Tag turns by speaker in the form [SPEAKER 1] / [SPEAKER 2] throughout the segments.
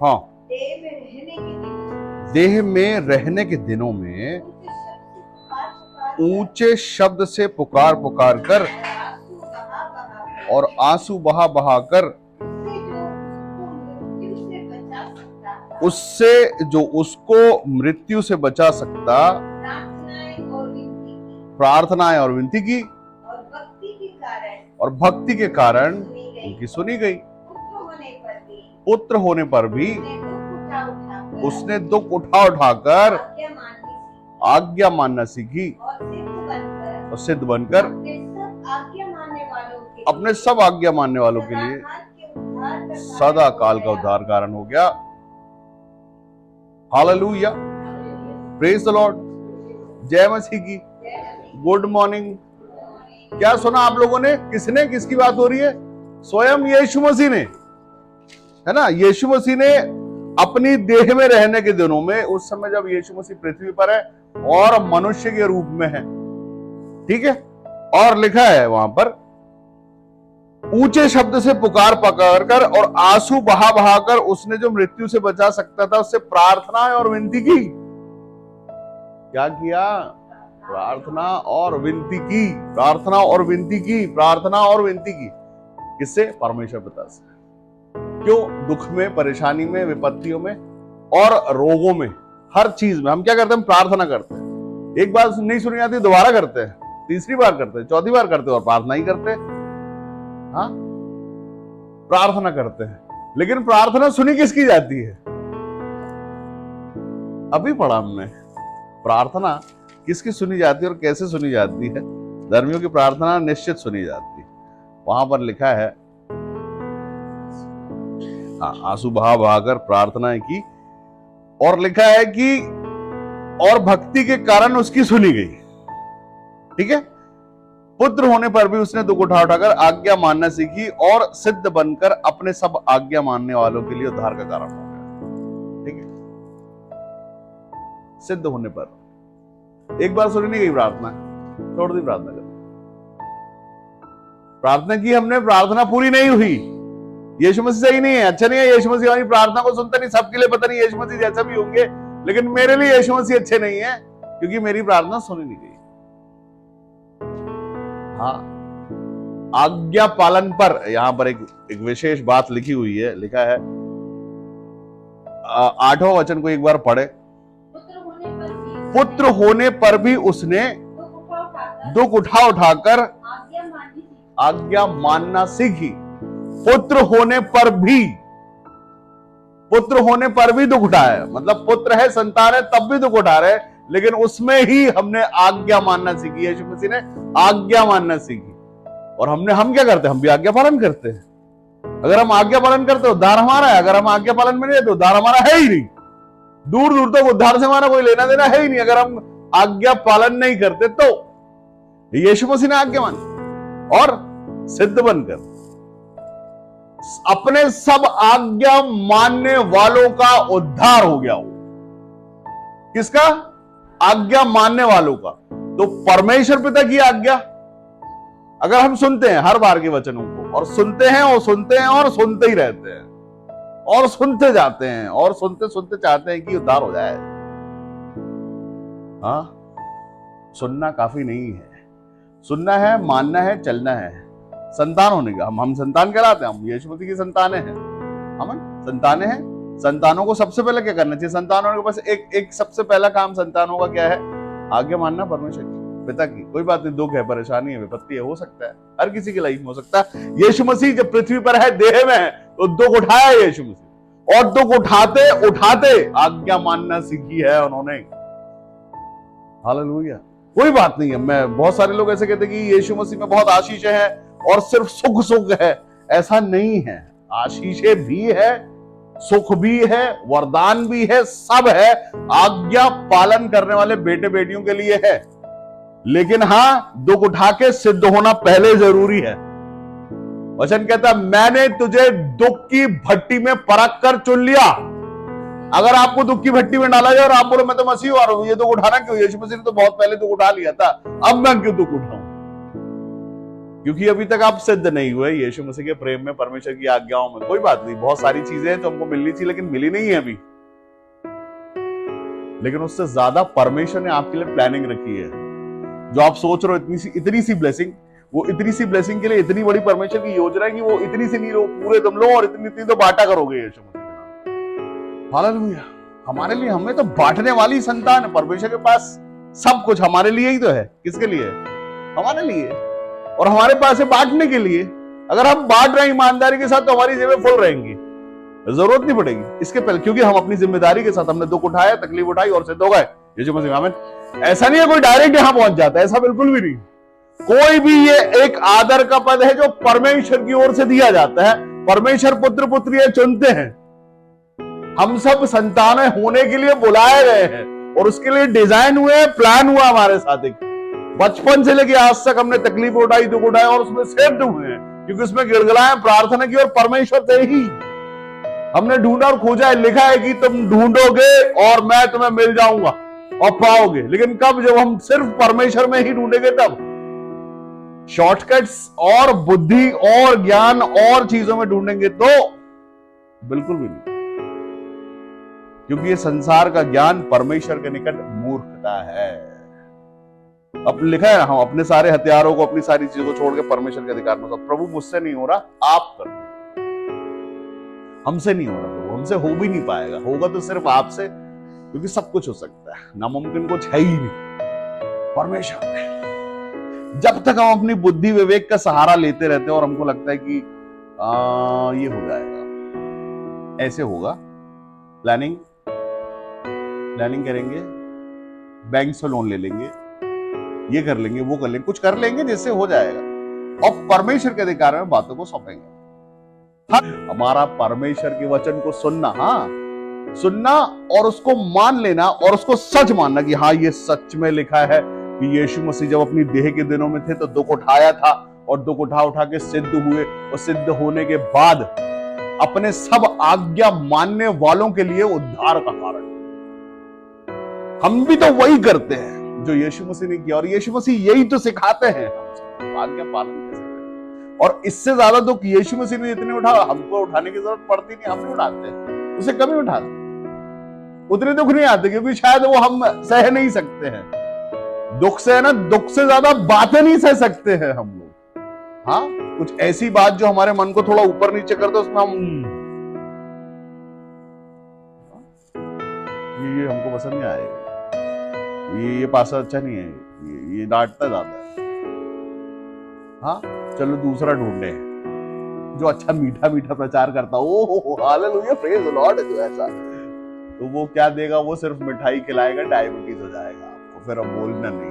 [SPEAKER 1] हाँ,
[SPEAKER 2] देह में रहने के दिनों में
[SPEAKER 1] ऊंचे शब्द से पुकार पुकार कर और आंसू बहा बहा कर उससे जो उसको मृत्यु से बचा सकता प्रार्थनाएं और विनती की और भक्ति के कारण उनकी सुनी गई। पुत्र होने पर भी उसने दुख उठा उठाकर आज्ञा मानना सीखी और सिद्ध बनकर अपने सब आज्ञा मानने वालों के लिए सदा काल का उद्धार कारण हो गया। हालेलुया, प्रेज द लॉर्ड, जय मसीह की। Good morning. क्या सुना आप लोगों ने? किसने, किसकी बात हो रही है? स्वयं यीशु मसीह ने, है ना। यीशु मसीह ने अपनी देह में रहने के दिनों में, उस समय जब यीशु मसीह पृथ्वी पर है और मनुष्य के रूप में है, ठीक है, और लिखा है वहां पर, ऊंचे शब्द से पुकार पुकार कर और आंसू बहा बहा कर उसने जो मृत्यु से बचा सकता था उससे प्रार्थना और विनती की। क्या किया? प्रार्थना और विनती की, प्रार्थना और विनती की, प्रार्थना और विनती की। किससे? परमेश्वर पिता से। क्यों? दुख में, परेशानी में, विपत्तियों में और रोगों में, हर चीज में हम क्या करते हैं? प्रार्थना करते हैं। एक बार नहीं सुनी जाती दोबारा करते हैं, तीसरी बार करते हैं, चौथी बार करते हैं और प्रार्थना ही करते हैं। हाँ, प्रार्थना करते हैं, लेकिन प्रार्थना सुनी किसकी जाती है? अभी पढ़ा हमने, प्रार्थना किसकी सुनी जाती है और कैसे सुनी जाती है। धर्मियों की प्रार्थना निश्चित सुनी जाती है। वहां पर लिखा है, आंसू बहा बहाकर प्रार्थनाएं की और लिखा है कि और भक्ति के कारण उसकी सुनी गई। ठीक है, पुत्र होने पर भी उसने दुख उठा उठाकर आज्ञा मानना सीखी और सिद्ध बनकर अपने सब आज्ञा मानने वालों के लिए उद्धार का कारण हो गया। ठीक है, सिद्ध होने पर एक बार सुनी नहीं गई प्रार्थना, छोड़ दी प्रार्थना कर, प्रार्थना की हमने, प्रार्थना पूरी नहीं हुई। यीशु मसीह सही नहीं है, अच्छा नहीं है। यीशु मसीह हमारी प्रार्थना को सुनता नहीं। सबके लिए पता नहीं यीशु मसीह जैसा भी होंगे, लेकिन मेरे लिए यीशु मसीह अच्छे नहीं है क्योंकि मेरी प्रार्थना सुनी नहीं गई। हाँ, आज्ञा पालन पर यहां पर एक विशेष बात लिखी हुई है। लिखा है 8वां वचन को एक बार पढ़े। पुत्र होने पर भी उसने दुख उठा उठाकर आज्ञा मानना सीखी। पुत्र होने पर भी, पुत्र होने पर भी दुख उठाया, मतलब पुत्र है, संतान है, तब भी दुख उठा रहे, लेकिन उसमें ही हमने आज्ञा मानना सीखी। यीशु मसीह ने आज्ञा मानना सीखी और हम क्या करते हैं? हम भी आज्ञा पालन करते हैं। अगर हम आज्ञा पालन करते हैं उद्धार हमारा है, अगर हम आज्ञा पालन में नहीं है तो उद्धार हमारा है ही नहीं। दूर दूर तक उद्धार से हमारा कोई लेना देना है ही नहीं अगर हम आज्ञा पालन नहीं करते। तो यीशु मसीह ने आज्ञा मानी और सिद्ध बनकर अपने सब आज्ञा मानने वालों का उद्धार हो गया। किसका? आज्ञा मानने वालों का। तो परमेश्वर पिता की आज्ञा अगर हम सुनते हैं हर बार के वचनों को, और सुनते हैं और सुनते हैं और सुनते ही रहते हैं और सुनते जाते हैं और सुनते सुनते चाहते हैं कि उद्धार हो जाए। हाँ, सुनना काफी नहीं है, सुनना है, मानना है, चलना है। संतान होने का, हम संतान कहलाते हैं, हम यीशु मसीह की संतानें हैं। हम संतानें हैं। संतानों को सबसे पहले क्या करना चाहिए? संतान होने के पास एक सबसे पहला काम संतानों का क्या है? आज्ञा मानना परमेश्वर की, पिता की। कोई बात नहीं, दुख है, परेशानी है, विपत्ति है, हो सकता है, हर किसी की लाइफ में हो सकता है। यीशु मसीह जब पृथ्वी पर है, देह में है, तो दुख उठाया यीशु मसीह, और दुख उठाते उठाते आज्ञा मानना सीखी है उन्होंने। हालेलुया। कोई बात नहीं है, मैं बहुत सारे लोग ऐसे कहते हैं कि यीशु मसीह में बहुत आशीष है और सिर्फ सुख सुख है। ऐसा नहीं है, आशीषें भी है, सुख भी है, वरदान भी है, सब है। आज्ञा पालन करने वाले बेटे बेटियों के लिए है, लेकिन हां, दुख उठा के सिद्ध होना पहले जरूरी है। वचन कहता, मैंने तुझे दुख की भट्टी में परख कर चुन लिया। अगर आपको दुख की भट्टी में डाला जाए और आप बोलो मैं तो मसीह और ये दुख उठाना क्यों? यीशु मसीह ने तो बहुत पहले दुख उठा लिया था, अब मैं क्यों दुख उठाऊं? क्योंकि अभी तक आप सिद्ध नहीं हुए यीशु मसीह के प्रेम में, परमेश्वर की आज्ञाओं में। कोई बात नहीं, बहुत सारी चीजें हैं जो हमको मिलनी चाहिए लेकिन मिली नहीं है अभी। लेकिन उससे ज्यादा परमेश्वर ने आपके लिए प्लानिंग रखी है। जो आप सोच रहे हो इतनी सी ब्लेसिंग, वो इतनी सी ब्लेसिंग के लिए इतनी बड़ी परमेश्वर की योजना है कि वो इतनी सी नहीं लो, पूरे तुम लो और इतनी इतनी तो बांटा करोगे यीशु मसीह के नाम। हालेलुया। हमारे लिए, हमें तो बांटने वाली संतान है। परमेश्वर के पास सब कुछ हमारे लिए ही तो है। किसके लिए? हमारे लिए। और हमारे पास है बांटने के लिए। अगर हम बांट रहे हैं ईमानदारी के साथ तो हमारी जेबें फुल रहेंगी, जरूरत नहीं पड़ेगी इसके पहले, क्योंकि हम अपनी जिम्मेदारी के साथ हमने दुख उठाया, तकलीफ उठाई और सिद्ध हो गए यीशु मसीह। आमीन। ऐसा नहीं है कोई डायरेक्ट यहां पहुंच जाता है, ऐसा बिल्कुल भी नहीं। कोई भी ये एक आदर का पद है जो परमेश्वर की ओर से दिया जाता है। परमेश्वर पुत्र पुत्रियां चुनते हैं। हम सब संतानें होने के लिए बुलाए गए हैं और उसके लिए डिजाइन हुए, प्लान हुआ हमारे साथ। एक बचपन से लेके आज तक हमने तकलीफ उठाई, दुख उठाए और उसमें सिद्ध हुए हैं, क्योंकि उसमें गिड़गिड़ाए, प्रार्थना की और परमेश्वर से ही हमने ढूंढा और खोजा है। लिखा है कि तुम ढूंढोगे और मैं तुम्हें मिल जाऊंगा और पाओगे। लेकिन कब? जब हम सिर्फ परमेश्वर में ही ढूंढेंगे तब। शॉर्टकट्स और बुद्धि और ज्ञान और चीजों में ढूंढेंगे तो बिल्कुल भी नहीं, क्योंकि ये संसार का ज्ञान परमेश्वर के निकट मूर्खता है। अब लिखा है हम अपने सारे हथियारों को, अपनी सारी चीजों को छोड़ के परमेश्वर के अधिकार में। प्रभु मुझसे नहीं हो रहा, आप कर, हमसे नहीं हो रहा प्रभु, हमसे हो भी नहीं पाएगा। होगा तो सिर्फ आपसे, क्योंकि सब कुछ हो सकता है, नामुमकिन कुछ है ही नहीं परमेश्वर में। जब तक हम अपनी बुद्धि विवेक का सहारा लेते रहते हैं और हमको लगता है कि ये हो जाएगा, ऐसे होगा, प्लानिंग करेंगे, बैंक से लोन ले लेंगे, ये कर लेंगे, वो कर लेंगे, कुछ कर लेंगे जिससे हो जाएगा और परमेश्वर के अधिकार में बातों को सौंपेंगे। हमारा परमेश्वर के वचन को सुनना और उसको मान लेना और उसको सच मानना कि हाँ, ये सच में लिखा है कि यीशु मसीह जब अपनी देह के दिनों में थे तो दुख उठाया था और दुख उठा के सिद्ध हुए और सिद्ध होने के बाद अपने सब आज्ञा मानने वालों के लिए उद्धार का कारण। हम भी तो वही करते हैं जो यीशु मसीह ने किया और यीशु मसीह यही तो सिखाते हैं हम आज्ञा पालन कैसे करें। और इससे ज्यादा दुख यीशु मसीह ने जितने उठा, हमको उठाने की जरूरत पड़ती नहीं, हम नहीं उठाते, उसे कभी उठाते, उतने दुख नहीं आते, क्योंकि शायद वो हम सह नहीं सकते हैं। दुख से है ना, दुख से ज्यादा बातें नहीं सह सकते हैं हम लोग। हाँ, कुछ ऐसी बात जो हमारे मन को थोड़ा ऊपर नीचे कर दो, उसमें हम ये हमको पसंद नहीं आएगा, ये पासा अच्छा नहीं है, ये डांटता ज्यादा है। हाँ, चलो दूसरा ढूंढे जो अच्छा मीठा मीठा प्रचार करता। ओ हालेलुया, प्रेज द लॉर्ड। जो ऐसा तो वो क्या देगा? वो सिर्फ मिठाई खिलाएगा, डायबिटीज हो जाएगा आपको, फिर अब बोलना नहीं।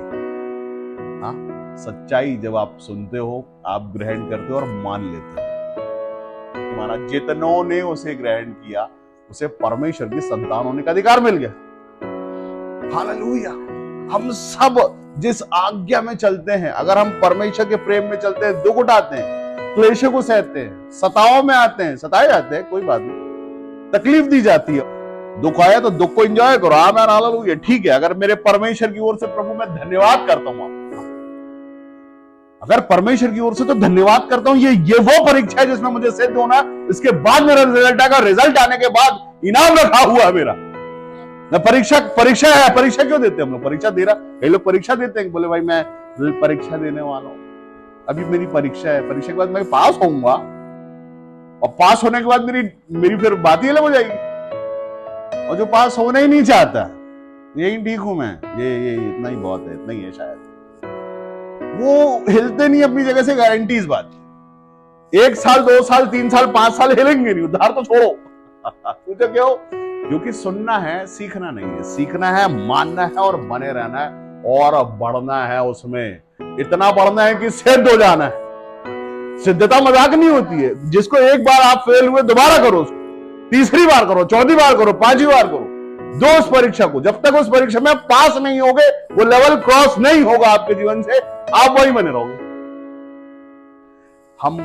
[SPEAKER 1] हाँ, सच्चाई जब आप सुनते हो, आप ग्रहण करते हो और मान लेते हो। महाराज जितनों ने उसे ग्रहण किया, उसे परमेश्वर की संतान होने का अधिकार मिल गया। हालेलुया। हम सब जिस आज्ञा में चलते हैं, अगर हम परमेश्वर के प्रेम में चलते हैं, दुख उठाते हैं, क्लेशों को सहते हैं, सताओं में आते हैं, सताए जाते हैं, कोई बात नहीं, तकलीफ दी जाती है, दुख आया तो दुख को एंजॉय करो। आमीन, हालेलुया, ठीक है। अगर मेरे परमेश्वर की ओर से प्रभु मैं धन्यवाद करता हूं, अगर परमेश्वर की ओर से तो धन्यवाद करता हूं। ये वो परीक्षा है जिसमें मुझे सिद्ध होना, इसके बाद मेरा रिजल्ट आएगा, रिजल्ट आने के बाद इनाम रखा हुआ है मेरा। परीक्षा है, परीक्षा क्यों देते हैं हम लोग? परीक्षा दे रहा, कई लोग परीक्षा देते हैं, बोले भाई मैं परीक्षा देने वाला हूं, अभी मेरी परीक्षा है, परीक्षा के बाद मैं पास होऊंगा और पास होने के बाद मेरी फिर बात ही अलग हो जाएगी। और जो पास होना ही नहीं चाहता, यही ठीक हूं मैं, ये इतना ही बहुत है, इतना ही है शायद, वो हिलते नहीं अपनी जगह से, गारंटी इस बात की। 1 साल 2 साल 3 साल 5 साल हिलेंगे नहीं, उद्धार तो छोड़ो। पूछो क्यों? क्योंकि सुनना है, सीखना नहीं है। सीखना है, मानना है और बने रहना है और बढ़ना है। उसमें इतना बढ़ना है कि सिद्ध हो जाना है। सिद्धता मजाक नहीं होती है। जिसको एक बार आप फेल हुए, दोबारा करो उसको, तीसरी बार करो, चौथी बार करो, 5वीं बार करो, दो उस परीक्षा को। जब तक उस परीक्षा में पास नहीं होगे, वो लेवल क्रॉस नहीं होगा आपके जीवन से, आप वही बने रहोगे। हम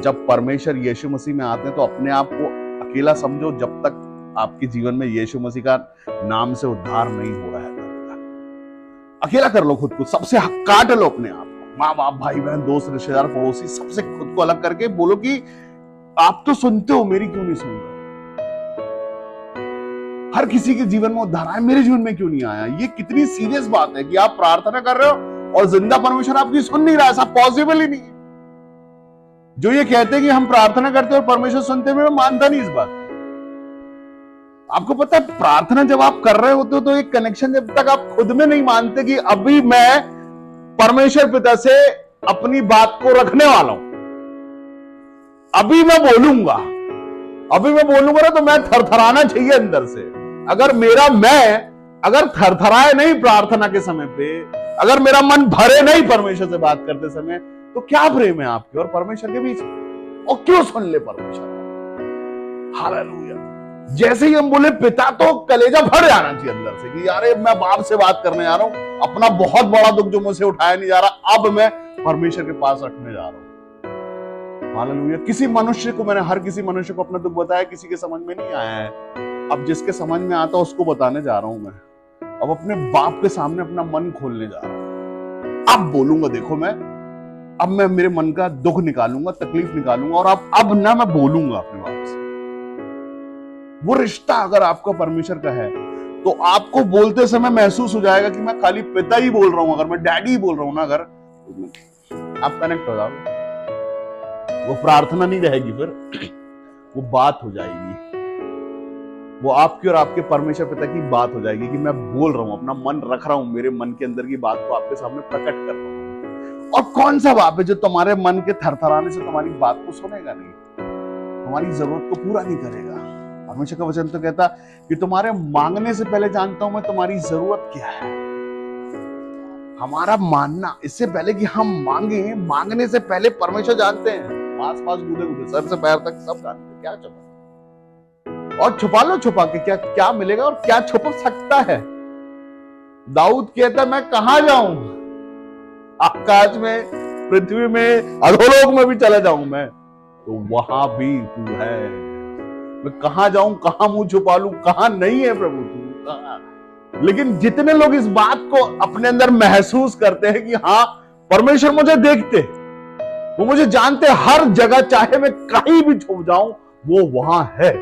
[SPEAKER 1] जब परमेश्वर यीशु मसीह में आते हैं तो अपने आप को अकेला समझो, जब तक आपके जीवन में यीशु मसीह का नाम से उद्धार नहीं हो रहा है। अकेला कर लो खुद को, सबसे काट लो अपने आप को, माँ बाप, भाई बहन, दोस्त, रिश्तेदार, पड़ोसी, सबसे खुद को अलग करके बोलो कि आप तो सुनते हो, मेरी क्यों नहीं सुन रहे? हर किसी के जीवन में उद्धार आया, मेरे जीवन में क्यों नहीं आया? ये कितनी सीरियस बात है कि आप प्रार्थना कर रहे हो और जिंदा परमेश्वर आपकी सुन नहीं रहा। ऐसा पॉसिबल ही नहीं है। जो ये कहते हैं कि हम प्रार्थना करते हैं और परमेश्वर सुनते हैं, मैं मानता नहीं इस बात। आपको पता है, प्रार्थना जब आप कर रहे होते हो तो एक कनेक्शन जब तक आप खुद में नहीं मानते कि अभी मैं परमेश्वर पिता से अपनी बात को रखने वाला हूं, अभी मैं बोलूंगा ना, तो मैं थरथराना चाहिए अंदर से। अगर मेरा मैं अगर थरथराए नहीं प्रार्थना के समय पे, अगर मेरा मन भरे नहीं परमेश्वर से बात करते समय, तो क्या प्रेम है आपके और परमेश्वर के बीच? और क्यों सुन ले परमेश्वर? हालेलुया। जैसे ही हम बोले पिता, तो कलेजा भर जाना चाहिए अंदर से कि यार मैं बाप से बात करने जा रहा हूं, अपना बहुत बड़ा दुख जो मुझसे उठाया नहीं जा रहा, अब मैं परमेश्वर के पास रखने जा रहा हूं। हालेलुया। हर किसी मनुष्य को अपना दुख बताया, किसी के समझ में नहीं आया है। अब जिसके समझ में आता उसको बताने जा रहा हूं मैं। अब अपने बाप के सामने अपना मन खोलने जा रहा हूं। अब बोलूंगा, देखो अब मैं मेरे मन का दुख निकालूंगा, तकलीफ निकालूंगा, और अब ना मैं बोलूंगा अपने बाप से। वो रिश्ता अगर आपका परमेश्वर का है तो आपको बोलते समय महसूस हो जाएगा कि मैं खाली पिता ही बोल रहा हूं। अगर मैं डैडी ही बोल रहा हूं ना, अगर आप कनेक्ट हो जाओगे, वो प्रार्थना नहीं रहेगी, फिर वो बात हो जाएगी। वो आपकी और आपके परमेश्वर पिता की बात हो जाएगी कि मैं बोल रहा हूं, अपना मन रख रहा हूं, मेरे मन के अंदर की बात को आपके सामने प्रकट कर रहा हूं। और कौन सा बाप है जो तुम्हारे मन के थरथराने से तुम्हारी बात को सुनेगा नहीं, तुम्हारी जरूरत को पूरा नहीं करेगा? परमेश्वर का वचन तो कहता कि तुम्हारे मांगने से पहले जानता हूं मैं तुम्हारी जरूरत क्या है। हमारा मानना, इससे पहले कि हम मांगने से पहले परमेश्वर जानते हैं। आस पास गुदे सर से पैर तक सब जानते हैं। क्या छुपा? और छुपा लो, छुपा के क्या मिलेगा और क्या छुप सकता है? दाऊद कहता मैं कहां जाऊं? आकाश में, पृथ्वी में, अधोलोक में भी चला जाऊं मैं, तो वहां भी तू है। मैं कहां जाऊं, कहां मुंह छुपा लूं, कहां नहीं है प्रभु तू, कहां? लेकिन जितने लोग इस बात को अपने अंदर महसूस करते हैं कि हाँ परमेश्वर मुझे देखते, वो मुझे जानते, हर जगह, चाहे मैं कहीं भी छुप जाऊं वो वहां है।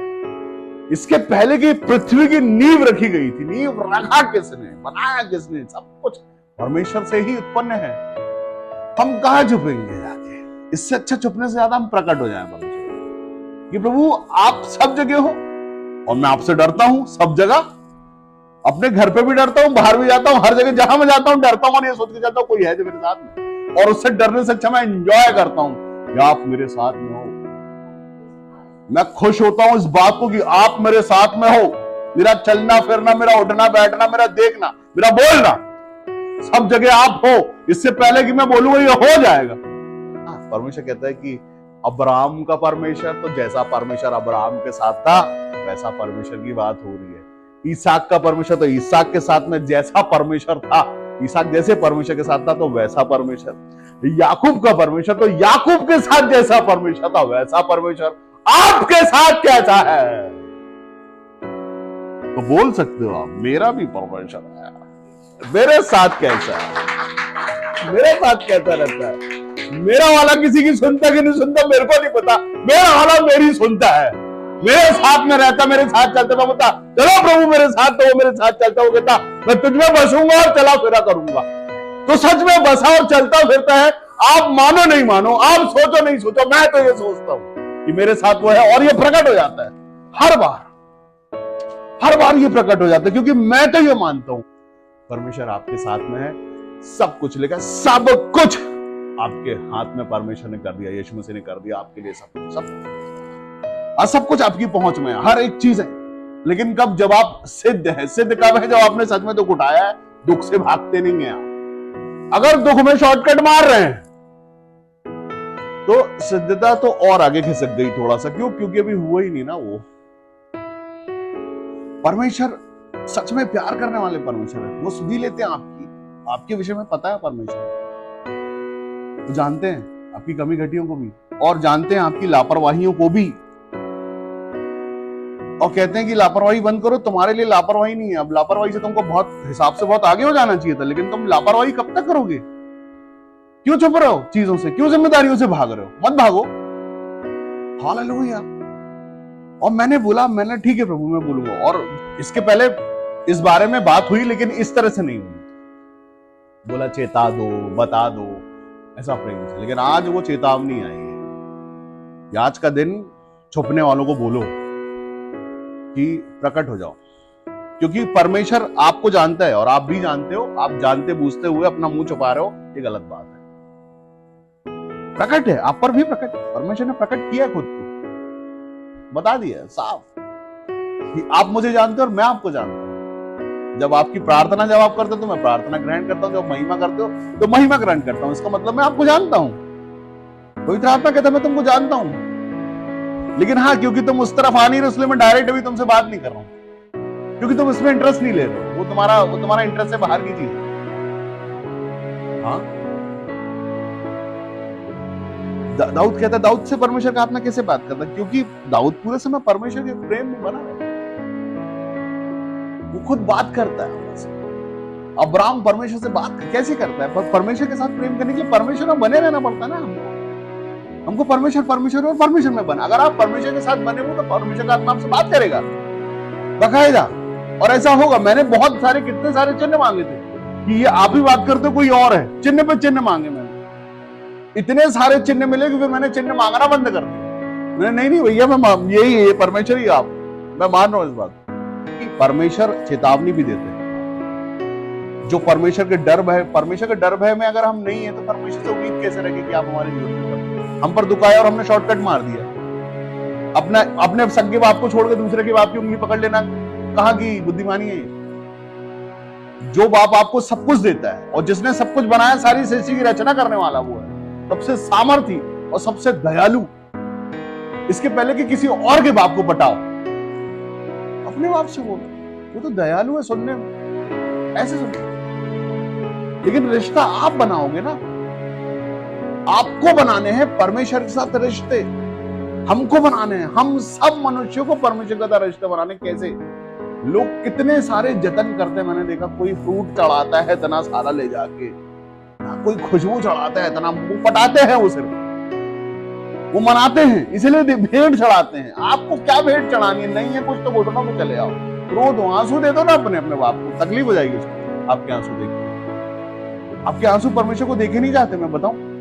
[SPEAKER 1] इसके पहले की पृथ्वी की नींव रखी गई थी। नींव रखा किसने, बनाया किसने? सब कुछ परमेश्वर से ही उत्पन्न है। हम कहां छुपेंगे जाके? इससे अच्छा छुपने से ज्यादा हम प्रकट हो जाएं परमेश्वर कि प्रभु आप सब जगह हो, और मैं आपसे डरता हूं सब जगह। अपने घर पे भी डरता हूं, बाहर भी जाता हूं, हर जगह जहां मैं जाता हूं डरता हूं, और ये सोच के जाता हूं कोई है जो मेरे साथ में। और उससे डरने से अच्छा मैं एंजॉय करता हूं कि आप मेरे साथ में हो। मैं खुश होता हूं इस बात को कि आप मेरे साथ में हो। मेरा चलना फिरना, मेरा उठना बैठना, मेरा देखना, मेरा बोलना, सब जगह आप हो। इससे पहले कि मैं बोलूंगा ये हो जाएगा। परमेश्वर कहता है कि अब्राहम का परमेश्वर, तो जैसा परमेश्वर अब्राहम के साथ था वैसा परमेश्वर की बात हो रही है। इसहाक का परमेश्वर, तो इसहाक के साथ में जैसा परमेश्वर था, इसहाक जैसे परमेश्वर के साथ था तो वैसा परमेश्वर। याकूब का परमेश्वर, तो याकूब के साथ जैसा परमेश्वर था वैसा परमेश्वर आपके साथ कैसा है? तो बोल सकते हो आप, मेरा भी परमेश्वर है, मेरे साथ कैसा है, मेरे साथ कैसा रहता है। मेरा वाला किसी की सुनता कि नहीं सुनता मेरे को नहीं पता, मेरा वाला मेरी सुनता है, मेरे साथ में रहता, मेरे साथ चलता। मैं बोलता चलो प्रभु मेरे साथ, तो वो मेरे साथ चलता। वो कहता मैं तुझ में बसूंगा और चला फिरा करूंगा। तो सच में बसा और चलता फिरता है। आप मानो नहीं मानो, आप सोचो नहीं सोचो, मैं तो ये सोचता हूं कि मेरे साथ वो है, और ये प्रकट हो जाता है हर बार ये प्रकट हो जाता है, क्योंकि मैं तो ये मानता हूं परमेश्वर आपके साथ में है। सब कुछ लेकर, सब कुछ आपके हाथ में परमेश्वर ने कर दिया, यीशु मसीह ने कर दिया आपके लिए सब कुछ आपकी पहुंच में है, हर एक चीज है। लेकिन कब? जब आप सिद्ध है। सिद्ध कब है? जब आपने सच में दुख उठाया है, दुख से भागते नहीं है आप। अगर दुख में शॉर्टकट मार रहे हैं तो सिद्धता तो और आगे खिसक गई थोड़ा सा। क्यों? क्योंकि अभी हुआ ही नहीं ना वो। परमेश्वर सच में प्यार करने वाले परमेश्वर है। वो सुधी लेते हैं आपके विषय में पता है परमेश्वर। वो जानते हैं आपकी कमी घटियों को भी, और जानते हैं आपकी लापरवाहियों को भी, और कहते हैं कि लापरवाही बंद करो। तुम्हारे लिए लापरवाही नहीं है। अब लापरवाही से तुमको बहुत हिसाब से बहुत आगे हो जाना चाहिए था, लेकिन तुम लापरवाही कब तक करोगे? क्यों छुप रहे हो चीजों से, क्यों जिम्मेदारियों से भाग रहे हो? मत भागो। हालेलुया। और मैंने बोला, मैंने ठीक है प्रभु मैं बोलूंगा। और इसके पहले इस बारे में बात हुई, लेकिन इस तरह से नहीं हुई। बोला चेता दो, बता दो, ऐसा प्रेम से। लेकिन आज वो चेतावनी आई है। आज का दिन छुपने वालों को बोलो कि प्रकट हो जाओ, क्योंकि परमेश्वर आपको जानता है और आप भी जानते हो। आप जानते बूझते हुए अपना मुंह छुपा रहे हो, ये गलत बात है। प्रकट है, आप पर भी प्रकट, परमेश्वर ने प्रकट किया खुद को, बता दिया साफ कि आप मुझे जानते हो और मैं आपको जानता हूं। जब आपकी प्रार्थना जब आप करते हो तो मैं प्रार्थना ग्रहण करता हूं, जब महिमा करते हो तो महिमा ग्रहण करता हूं। इसका मतलब मैं आपको जानता हूं। पवित्र आत्मा कहता है मैं तुमको जानता हूं, लेकिन हाँ, क्योंकि तुम उस तरफ आ नहीं रहे, इसलिए मैं डायरेक्ट अभी तुमसे बात नहीं कर रहा हूं, क्योंकि तुम इसमें इंटरेस्ट नहीं ले रहे हो। वो तुम्हारा इंटरेस्ट है बाहर की चीज। हाँ, दाऊद कहता है, दाऊद से परमेश्वर का आत्मा कैसे बात करता है? क्योंकि दाऊद पूरे समय परमेश्वर के प्रेम में बना है। वो खुद बात करता है हमसे। अब्राहम परमेश्वर से बात कैसे करता है? पर परमेश्वर के साथ प्रेम करने के लिए परमेश्वर में बने रहना पड़ता है ना हमको परमेश्वर और परमेश्वर में बना। अगर आप परमेश्वर के साथ बने हो तो परमेश्वर का आत्मा आपसे बात करेगा बकायदा, और ऐसा होगा। मैंने बहुत सारे, कितने सारे चिन्ह मांगे थे कि ये आप ही बात करते हो, कोई और है। चिन्ह पे चिन्ह मांगे मैंने, इतने सारे चिन्ह मिले कि फिर मैंने चिन्ह मांगना बंद कर दिया। मैंने नहीं भैया, मैं यही है, परमेश्वर ही आप। मैं मान रहा हूं इस बात कि परमेश्वर चेतावनी भी देते हैं। जो परमेश्वर के डर भय में अगर हम नहीं है तो परमेश्वर से उम्मीद कैसे रखें कि आप हमारे जीवन में हम पर दुखाया और हमने शॉर्टकट मार दिया। अपने सगे बाप को छोड़ के दूसरे के बाप की उंगली पकड़ लेना कहां की बुद्धिमानी है? जो बाप आपको सब कुछ देता है और जिसने सब कुछ बनाया, सारी सृष्टि की रचना करने वाला वो है, सबसे सामर्थी और सबसे दयालु। इसके पहले कि किसी और के बाप को पटाओ, अपने बाप से बोलो, वो तो दयालु है सुनने में, ऐसे सुनो। लेकिन रिश्ता आप बनाओगे ना, आपको बनाने हैं परमेश्वर के साथ रिश्ते, हमको बनाने हैं। हम सब मनुष्यों को परमेश्वर के साथ रिश्ते बनाने। कैसे? लोग कितने सारे जतन करते हैं, मैंने देखा। कोई फ्रूट चढ़ाता है इतना सारा ले जाके, कोई खुशबू चढ़ाता है इतना, वो पटाते हैं, वो सिर्फ वो मनाते हैं, इसलिए भेंट चढ़ाते हैं। आपको क्या भेंट चढ़ानी है? नहीं है कुछ तो घुटनों में चले आओ, रो दो, आंसू दे दो ना अपने बाप को। तकलीफ हो जाएगी उसको, आपके आंसू देख। आपके आंसू परमेश्वर को देखे नहीं जाते। मैं बताऊं,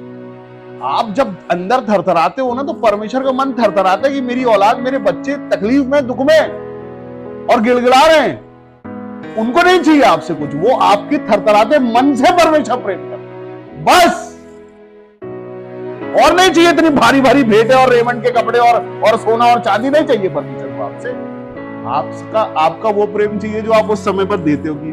[SPEAKER 1] आप जब अंदर थरथराते हो ना तो परमेश्वर का मन थरथराता है कि मेरी औलाद, मेरे बच्चे तकलीफ में, दुख में और गिड़गिड़ा रहे हैं। उनको नहीं चाहिए आपसे कुछ, वो आपके थरथराते मन से परमेश्वर प्रेम करते, बस। और नहीं चाहिए इतनी भारी भारी भेंटें और रेमंड के कपड़े और सोना और चांदी नहीं चाहिए परमेश्वर को आपसे। आपका वो प्रेम चाहिए जो आप उस समय पर देते हो कि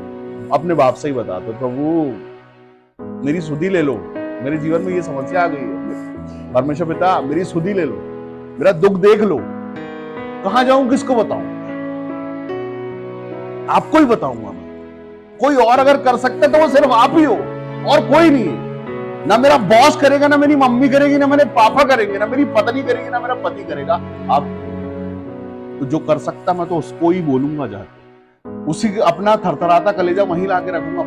[SPEAKER 1] अपने बाप से ही बताते हो, प्रभु मेरी सुधि ले लो, मेरे जीवन में ये समस्या आ गई है, परमेश्वर पिता मेरी सुधि ले लो, मेरा दुख देख लो। कहां जाऊं, किसको बताऊं? आपको ही बताऊंगा मैं। कोई और अगर कर सकता तो वो सिर्फ आप ही हो, और कोई नहीं है। ना मेरा बॉस करेगा, ना मेरी मम्मी करेगी, ना मेरे पापा करेंगे, ना मेरी पत्नी करेगी, ना मेरा पति करेगा। आप तो जो कर सकता मैं तो उसको ही बोलूंगा जाके, उसी अपना थरथराता कलेजा वहीं लाके रखूंगा,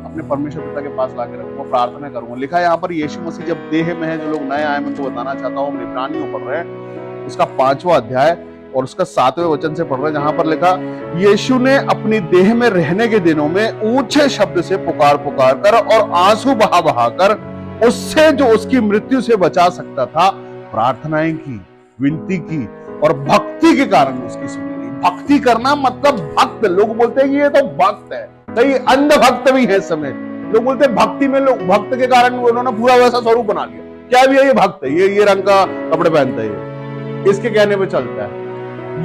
[SPEAKER 1] अपने परमेश्वर पिता के पास लाके रखूंगा, प्रार्थना करूंगा। लिखा है यहाँ पर, यीशु मसीह जब देह में है, जो लोग नए आए मैं उनको बताना चाहता हूँ, इब्रानियों पढ़ रहे हैं, उसका 5वां अध्याय और उसका 7वें वचन से पढ़ रहे हैं, जहां पर लिखा, यीशु ने अपनी देह में रहने के दिनों में ऊंचे शब्द से पुकार कर और आंसू बहा कर उससे जो उसकी मृत्यु से बचा सकता था प्रार्थनाएं की, विनती की, और भक्ति के कारण उसकी सुनी गई। भक्ति करना मतलब भक्त। लोग बोलते हैं कि ये तो भक्त है, कई अंध भक्त भी है इस समय। लोग बोलते हैं भक्ति में, लोग भक्त के कारण उन्होंने पूरा वैसा स्वरूप बना लिया। क्या भी है? ये भक्त है, ये रंग का कपड़े पहनता है, इसके कहने पे चलता है,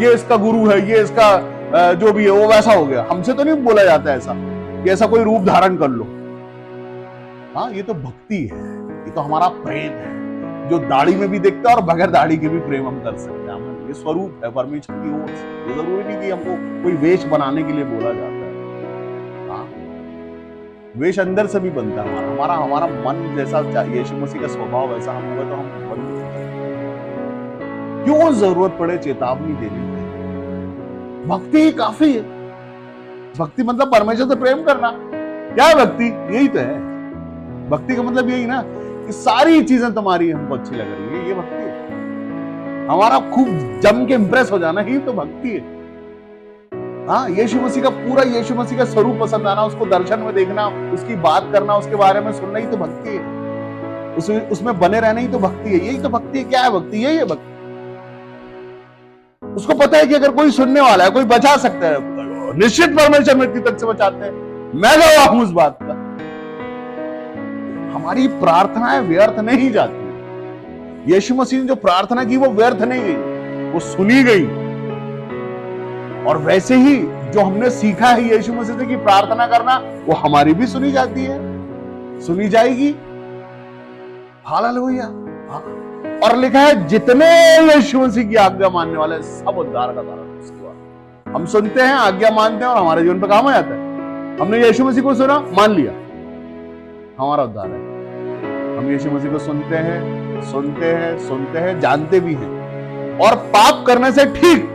[SPEAKER 1] ये इसका गुरु है, ये इसका जो भी है वो वैसा हो गया। हमसे तो नहीं बोला जाता ऐसा कि ऐसा कोई रूप धारण कर लो। हाँ, ये तो भक्ति है, ये तो हमारा प्रेम है, जो दाढ़ी में भी दिखता है और बगैर दाढ़ी के भी प्रेम हम कर सकते हैं। ये स्वरूप है परमेश्वर की ओर से। ये जरूरी नहीं कि हमको कोई वेश बनाने के लिए बोला जाता है। हाँ, वेश अंदर से भी बनता है। हमारा मन जैसा यीशु मसीह का स्वभाव वैसा हम होगा तो हम बन सकते हैं। क्यों जरूरत पड़े चेतावनी देने की? भक्ति ही काफी है। भक्ति मतलब परमेश्वर से प्रेम करना। क्या है भक्ति? यही तो है। भक्ति का मतलब यही ना कि सारी चीजें तुम्हारी हमको अच्छी लग रही है, ये भक्ति है। हमारा खूब जम के इंप्रेस हो जाना ही तो भक्ति है। हाँ, यीशु मसीह का पूरा, यीशु मसीह का स्वरूप पसंद आना, उसको दर्शन में देखना, उसकी बात करना, उसके बारे में सुनना ही तो भक्ति है। उसमें बने रहना ही तो भक्ति है। यही तो भक्ति है। क्या है भक्ति? यही है भक्ति। उसको पता है कि अगर कोई सुनने वाला है, कोई बचा सकता है, निश्चित परमेश्वर मृत्यु तक से बचाते हैं। मैं गवाह हूं उस बात का। हमारी प्रार्थनाएं व्यर्थ नहीं जाती। यीशु मसीह ने जो प्रार्थना की वो व्यर्थ नहीं गई, वो सुनी गई। और वैसे ही जो हमने सीखा है यीशु मसीह से कि प्रार्थना करना, वो हमारी भी सुनी जाती है, सुनी जाएगी। हालेलुया। और लिखा है जितने यीशु मसीह की आज्ञा मानने वाले सब उद्धार का कारण है। उसके बाद हम सुनते हैं, आज्ञा मानते हैं और हमारे जीवन पर काम आ जाता है। हमने यीशु मसीह को सुना, मान लिया, हमारा उद्धार है। हम यीशु मसीह को सुनते हैं, सुनते हैं, सुनते हैं, जानते भी हैं, और पाप करने से ठीक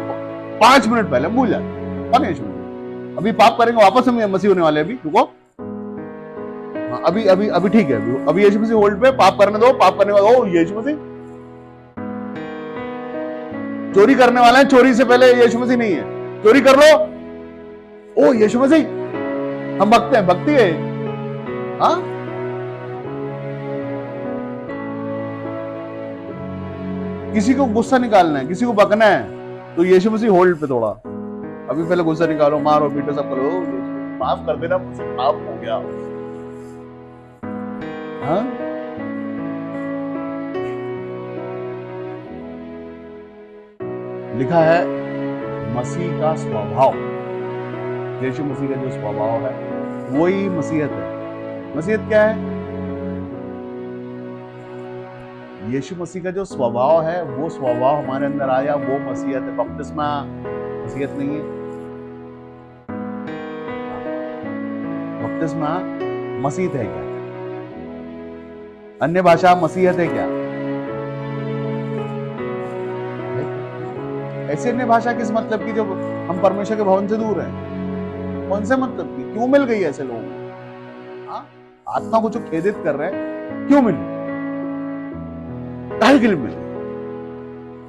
[SPEAKER 1] 5 मिनट पहले भूल जाते हैं। कौन यीशु मसीह? अभी पाप करेंगे, वापस हम मसीह होने वाले। अभी रुको, हाँ, अभी अभी अभी ठीक है। अभी यीशु मसीह होल्ड पे, पाप करने दो, पाप करने वाला, ओ यीशु मसीह। चोरी करने वाला है, चोरी से पहले यीशु मसीह नहीं है, चोरी कर लो, ओ यीशु मसीह। हम भक्त हैं, भक्ति है। हाँ, किसी को गुस्सा निकालना है, किसी को बकना है, तो यीशु मसीह होल्ड पे थोड़ा, अभी पहले गुस्सा निकालो, मारो पीटो, सब करो, माफ कर देना, मुझसे पाप हो गया। हाँ, लिखा है मसीह का स्वभाव, यीशु मसीह का जो स्वभाव है वही मसीहत है। मसीहत क्या है? यीशु मसीह का जो स्वभाव है वो स्वभाव हमारे अंदर आया, वो मसीहत है। बपतिस्मा मसीहत नहीं है। बपतिस्मा मसीहत है क्या? अन्य भाषा मसीहत है क्या? ऐसे अन्य भाषा किस मतलब की, जब हम परमेश्वर के भवन से दूर हैं? कौन से मतलब की? क्यों मिल गई ऐसे लोगों को? हाँ, आत्मा को जो खेदित कर रहे हैं, क्यों मिली? काहे के लिए मिली?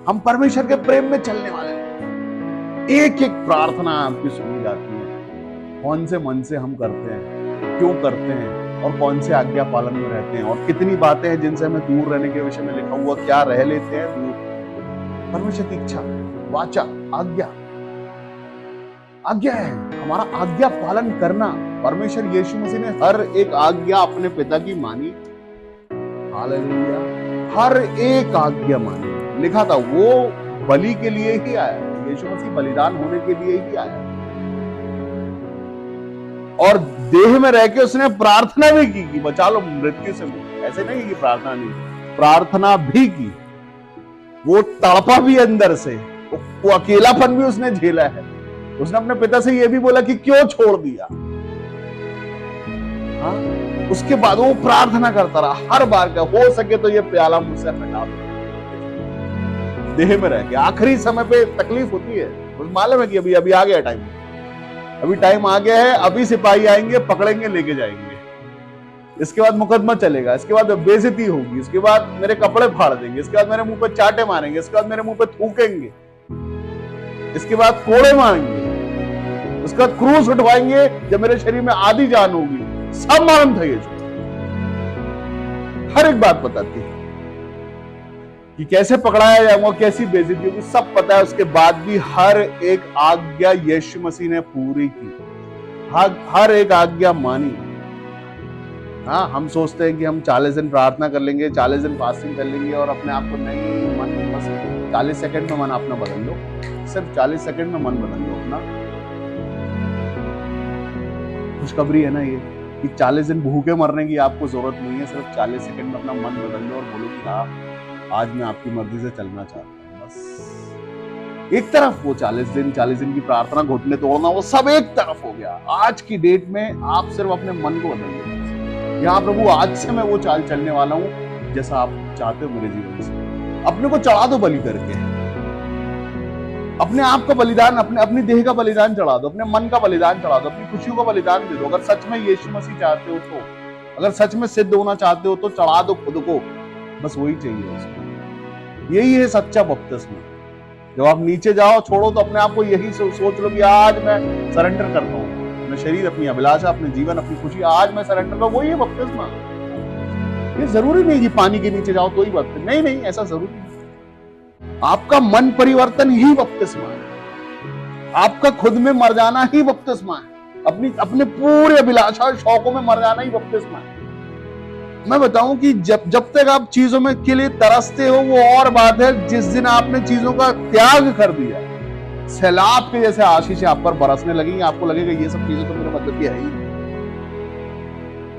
[SPEAKER 1] हम परमेश्वर के प्रेम में चलने वाले हैं। एक एक प्रार्थना आपकी सुनी जाती है। कौन से मन से हम करते हैं, क्यों करते हैं, और कौन से आज्ञा पालन में रहते हैं, और कितनी बातें हैं जिनसे हमें दूर रहने के विषय में लिखा हुआ, क्या रह लेते हैं दूर। परमेश्वर की इच्छा, वाचा, आज्ञा, आज्ञा है हमारा आज्ञा पालन करना। परमेश्वर यीशु मसीह ने हर एक आज्ञा अपने पिता की मानी। हालेलुया। हर एक आज्ञा मानी। लिखा था वो बलि के लिए ही आया, यीशु मसीह बलिदान होने के लिए ही आया, और देह में रह के उसने प्रार्थना भी की कि बचा लो मृत्यु से मुझे। ऐसे नहीं कि प्रार्थना नहीं, प्रार्थना भी की। वो तड़पा भी अंदर से, वो अकेलापन भी उसने झेला है। उसने अपने पिता से ये भी बोला कि क्यों छोड़ दिया। हाँ? उसके बाद वो प्रार्थना करता रहा हर बार का, हो सके तो ये प्याला मुझसे हटा दो। देह में रह के आखिरी समय पे तकलीफ होती है, मुझे मालूम है कि अभी अभी आ गया टाइम, अभी टाइम आ गया है, अभी सिपाही आएंगे, पकड़ेंगे, लेके जाएंगे। इसके बाद मुकदमा चलेगा, इसके बाद बेइज्जती होगी, इसके बाद मेरे कपड़े फाड़ देंगे, इसके बाद मेरे मुंह पे चाटे मारेंगे, इसके बाद मेरे मुंह पे थूकेंगे, इसके बाद कोड़े मारेंगे, उसके बाद क्रूस उठवाएंगे, जब मेरे शरीर में आधी जान होगी। सब मालूम था ये, हर एक बात बताती है कि कैसे पकड़ाया जाऊंगा, कैसी बेइज्जती होगी, सब पता है। उसके बाद भी हर एक आज्ञा यीशु मसीह ने पूरी की, हर एक आज्ञा मानी। हाँ, हम सोचते हैं कि हम 40 दिन प्रार्थना कर लेंगे, 40 दिन फास्टिंग कर लेंगे और अपने आप को नहीं, मन बस 40 सेकंड में मन अपना बदल लो, सिर्फ 40 सेकंड में मन बदल लो अपना। खुशखबरी है ना ये कि 40 दिन भूखे मरने की आपको जरूरत नहीं है, सिर्फ 40 सेकंड में अपना मन बदल लो और बोलो कि हाँ, आज मैं आपकी मर्जी से चलना चाहता हूँ। बस एक तरफ वो 40 दिन की प्रार्थना, घुटने तोड़ना, वो सब एक तरफ हो गया। आज की डेट में आप सिर्फ अपने मन को बदल लो। यहाँ प्रभु, आज से मैं वो चाल चलने वाला हूँ जैसा आप चाहते हो मेरे जीवन से। अपने को चढ़ा दो बलि करके, अपने आप का बलिदान, अपनी देह का बलिदान चढ़ा दो, अपने मन का बलिदान चढ़ा दो, अपनी खुशियों का बलिदान दे दो। अगर सच में यीशु मसीह चाहते हो तो, अगर सच में सिद्ध होना चाहते हो तो चढ़ा दो खुद को, बस वही चाहिए उसको। यही है सच्चा बपतिस्मा। जब आप नीचे जाओ, छोड़ो, तो अपने आप को यही सोच लो कि आज मैं सरेंडर करता हूँ, अपने शरीर, अपनी अभिलाषा, अपने जीवन, अपनी खुशी, आज मैं सरेंडर करूँ। वही है बपतिस्मा। ये जरूरी नहीं कि पानी के नीचे जाओ तो ही बपतिस्मा, नहीं नहीं, ऐसा जरूरी नहीं। आपका मन परिवर्तन ही बपतिस्मा है, आपका खुद में मर जाना ही बपतिस्मा है, अपने पूरे अभिलाषा शौकों में मर जाना ही बपतिस्मा है। मैं बताऊं कि जब तक आप चीजों में के लिए तरसते हो वो और बात है, जिस दिन आपने चीजों का त्याग कर दिया, सैलाब के जैसे आशीष आप पर बरसने लगेंगी, आपको लगेगा ये सब चीजें तो मेरे मतलब की है ही नहीं,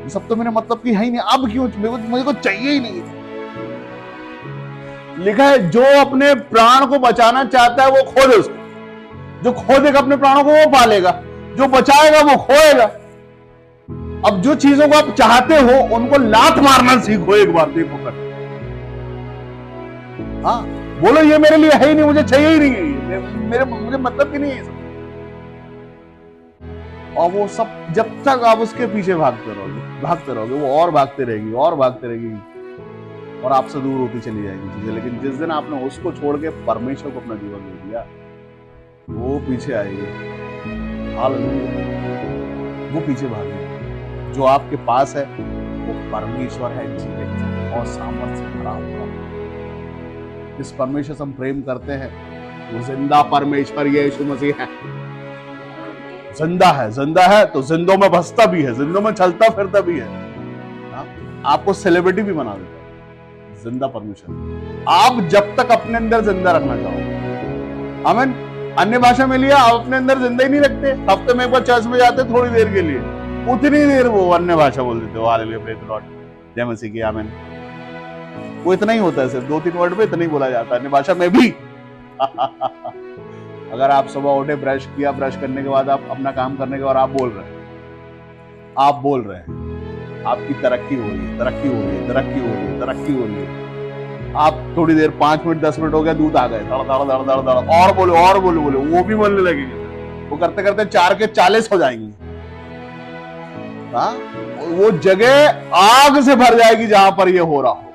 [SPEAKER 1] ये सब तो मेरे मतलब की है ही नहीं, अब क्यों मुझे को चाहिए ही नहीं। लिखा है जो अपने प्राण को बचाना चाहता है वो खो दे उसको, जो खो देगा अपने प्राणों को वो पालेगा, जो बचाएगा वो खोएगा। अब जो चीजों को आप चाहते हो उनको लात मारना सीखो एक बार, देखो कर। हाँ, बोलो ये मेरे लिए है ही नहीं, मुझे चाहिए ही नहीं, मुझे मतलब की नहीं है सब। और वो सब जब तक आप उसके पीछे भागते रहोगे वो और भागते रहेगी और भागते रहेगी और आपसे दूर होती चली जाएगी चीजें। लेकिन जिस दिन आपने उसको छोड़ के परमेश्वर को अपना जीवन दे दिया, वो पीछे आएगी, हालेलुया, वो पीछे भागेगी। जो आपके पास है वो परमेश्वर है, जीवित और सामर्थ्य से भरा हुआ। इस परमेश्वर से हम प्रेम करते हैं, वो जिंदा परमेश्वर यीशु मसीह है। जिंदा है तो जिंदों में बसता भी है, जिंदों में चलता फिरता भी है। आपको सेलिब्रिटी भी बना देता है जिंदा परमेश्वर। आप जब तक अपने अंदर जिंदा रखना चाहो, आमीन। अन्य भाषा में लिया, आप अपने अंदर जिंदा ही नहीं रखते। हफ्ते में एक बार चर्च में जाते थोड़ी देर के लिए, उतनी देर वो अन्य भाषा बोल देते हो, हालेलुया, प्रेज द लॉर्ड, जय मसीह की, आमीन। वो इतना ही होता है, सिर्फ 2-3 वर्ड में इतना ही बोला जाता है अन्य भाषा में भी। अगर आप सुबह उठे, ब्रश किया, ब्रश करने के बाद आप अपना काम करने के बाद आप बोल रहे हैं, आपकी तरक्की हो रही है। आप थोड़ी देर, 5 मिनट 10 मिनट हो गया, दूध आ गए, धड़, और बोलो, वो भी बोलने लगेंगे। वो करते करते 4 के 40 हो जाएंगे। हाँ, वो जगह आग से भर जाएगी जहां पर ये हो रहा होगा।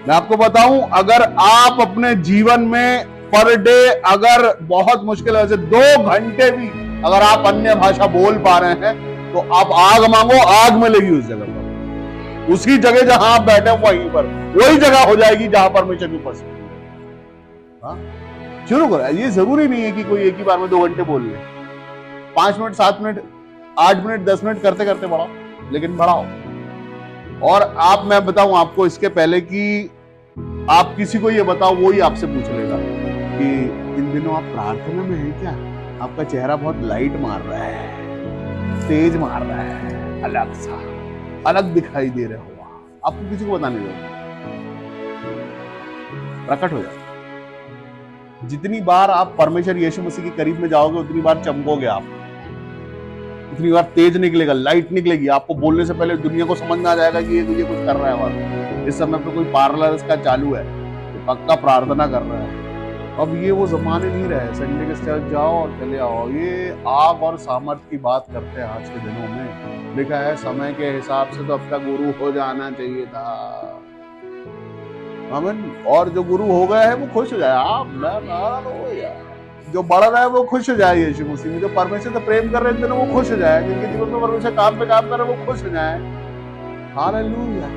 [SPEAKER 1] मैं आपको बताऊं, अगर आप अपने जीवन में पर डे, अगर बहुत मुश्किल है, 2 घंटे भी अगर आप अन्य भाषा बोल पा रहे हैं, तो आप आग मांगो, आग मिलेगी उस जगह पर। उसी जगह जहां आप बैठे वहीं पर वही जगह हो जाएगी जहां परमेश्वर की उपस्थिति है। शुरू करो। ये जरूरी नहीं है कि कोई एक ही बार में 2 घंटे बोल ले। 5 मिनट, 7 मिनट, 8 मिनट, 10 मिनट करते करते बढ़ाओ, लेकिन बढ़ाओ। और आप, मैं बताऊं आपको इसके पहले कि आप किसी को ये बताओ, वो ही आपसे पूछ लेगा कि इन दिनों आप प्रार्थना में हैं क्या? आपका चेहरा बहुत लाइट मार रहा है, तेज मार रहा है, अलग सा, अलग दिखाई दे रहे हो। आपको किसी को बताने दो, प्रकट हो जाए। जितनी बार आप परमेश्वर यीशु मसीह के करीब में जाओगे, उतनी बार चमकोगे आप, उतनी बार तेज निकलेगा, लाइट निकलेगी। आपको बोलने से पहले दुनिया को समझ में आ जाएगा कि ये कुछ कर रहा है वहां। इस समय पे कोई पार्लर इसका चालू है, तो पक्का प्रार्थना कर रहा है। अब ये वो जमाने नहीं रहे, संडे के चर्च जाओ और चले आओ। ये आग और सामर्थ की बात करते हैं आज के दिनों में। लिखा है समय के हिसाब से तो अब तक गुरु हो जाना चाहिए था, आमीन। और जो गुरु हो गया है वो खुश हो जाए। आप जो बढ़ रहा है वो खुश हो जाए यीशु मसीह में। जो परमेश्वर से प्रेम कर रहे हैं वो खुश हो जाए। जिनके जीवन में परमेश्वर काम पे काम कर रहे हैं वो खुश हो जाए। हालेलुया।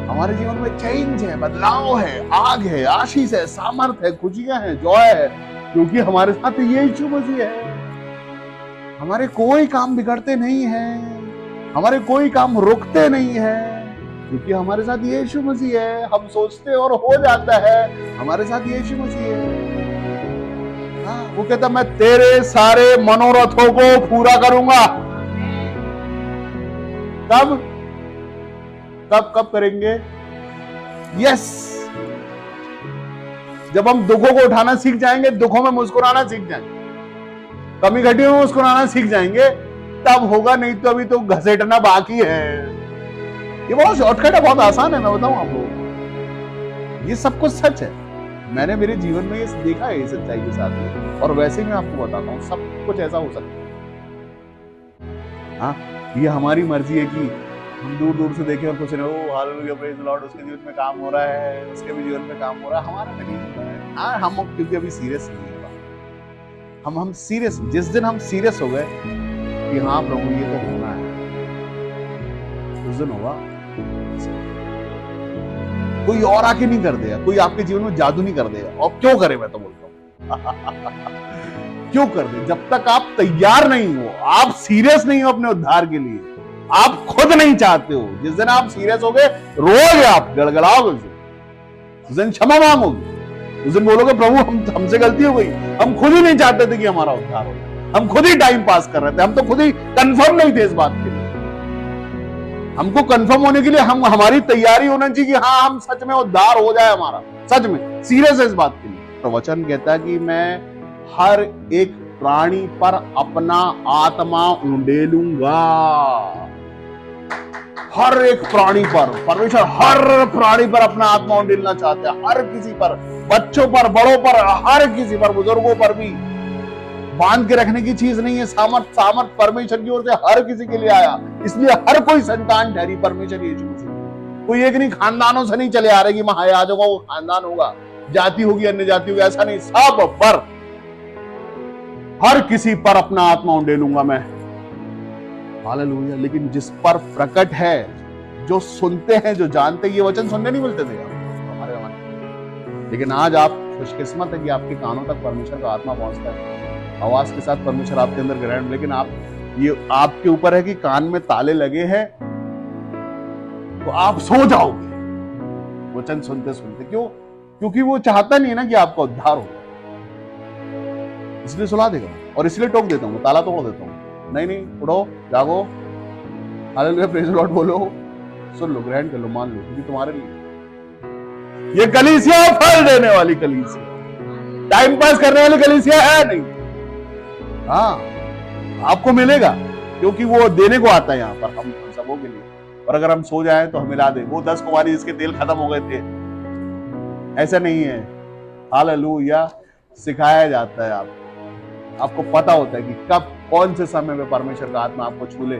[SPEAKER 1] हमारे जीवन में चेंज है, बदलाव है, आग है, आशीष है, सामर्थ है, खुशियां हैं, जॉय है, क्योंकि हमारे साथ यीशु मसीह है। हमारे कोई काम बिगड़ते नहीं हैं, हमारे कोई काम रुकते नहीं हैं, क्योंकि हमारे साथ यीशु मसीह है। हम सोचते और हो जाता है, हमारे साथ यीशु मसीह है। हाँ, वो कहता मैं तेरे सारे मनोरथों को पूरा करूंगा। कब करेंगे? यस, जब हम दुखों को उठाना सीख जाएंगे, दुखों में मुस्कुराना सीख जाएंगे, कमी घटियों में मुस्कुराना सीख जाएंगे, तब होगा। नहीं तो अभी तो घसेटना बाकी है। ये बहुत शॉर्टकट है, बहुत आसान है। मैं बताऊं आपको, ये सब कुछ सच है। मैंने मेरे जीवन में ये देखा है, ये सच्चाई के साथ में। और वैसे ही मैं आपको बताता हूं, सब कुछ ऐसा हो सकता है। हाँ, ये हमारी मर्जी है कि हम दूर दूर से देखें और कुछ नहीं, ओ हालेलुया प्रेज द लॉर्ड, उसके जीवन में काम हो रहा है, उसके भी जीवन में काम हो रहा है, हमारा में नहीं हो रहा है। हाँ, हम क्योंकि अभी सीरियस नहीं है बात। हम सीरियस, जिस दिन हम सीरियस हो गए कि हाँ प्रभु ये तो होना है, उस दिन होगा। कोई और आके नहीं कर देगा, कोई आपके जीवन में जादू नहीं कर देगा। और क्यों करे, मैं तो बोलता हूँ क्यों कर दे? जब तक आप तैयार नहीं हो, आप सीरियस नहीं हो अपने उद्धार के लिए, आप खुद नहीं चाहते हो। जिस दिन आप सीरियस हो गए, रोओगे, आप गड़गड़ाओगे, उस दिन क्षमा मांगोगे, उस दिन बोलोगे प्रभु हमसे गलती हो गई, हम खुद ही नहीं चाहते थे कि हमारा उद्धार हो, हम खुद ही टाइम पास कर रहे थे, हम तो खुद ही कंफर्म नहीं थे इस बात के लिए। हमको कंफर्म होने के लिए हमारी तैयारी होना चाहिए कि हाँ हम सच में उद्धार हो जाए हमारा, सच में सीरियस है इस बात के लिए। तो वचन कहता है कि मैं हर एक प्राणी पर अपना आत्मा उंडेलूंगा। हर एक प्राणी पर परमेश्वर हर प्राणी पर अपना आत्मा उंडेलना चाहते हैं, हर किसी पर, बच्चों पर, बड़ों पर, हर किसी पर, बुजुर्गों पर भी। बांध के रखने की चीज नहीं है, सामर्थ परमेश्वर की ओर से हर किसी के लिए आया, इसलिए हर कोई संतान ठहरी परमेश्वर यीशु मसीह। कोई एक नहीं, खानदानों से नहीं चले आ रहे कि महायाजकों का वो खानदान होगा, जाति होगी, अन्य जाति होगी, ऐसा नहीं, सब पर, हर किसी पर अपना आत्मा उंडेलूंगा मैं। हालेलुया। लेकिन जिस पर प्रकट है, जो सुनते हैं, जो जानते हैं, ये वचन सुनने नहीं मिलते थे हमारे, लेकिन आज आप खुशकिस्मत है कि आपके कानों तक परमेश्वर का आत्मा पहुंचता है, आवाज के साथ परमेश्वर आपके अंदर ग्रहण। लेकिन आप, ये आपके ऊपर है कि कान में ताले लगे हैं तो आप सो जाओगे वचन सुनते सुनते। क्यों? क्योंकि वो चाहता नहीं है ना कि आपका उद्धार हो, इसलिए सुला देगा और इसलिए टोक देता हूं, ताला तोड़ देता हूं। नहीं, उठो, जागो, हालेलुया प्रेज़ द लॉर्ड बोलो, सुन लो, ग्रहण कर लो, मान लो, क्योंकि तुम्हारे लिए ये कलीसिया फल देने वाली कलीसिया, टाइम पास करने वाली कलीसिया है नहीं। हाँ, आपको मिलेगा क्योंकि वो देने को आता है यहाँ पर हम सबों के लिए। और अगर हम सो जाएं तो हमें ला दे, वो 10 कुंवारी जिसके तेल खत्म हो गए थे, ऐसा नहीं है। हालेलुया। सिखाया जाता है, आपको पता होता है कि कब, कौन से समय में परमेश्वर का आत्मा आपको छू ले,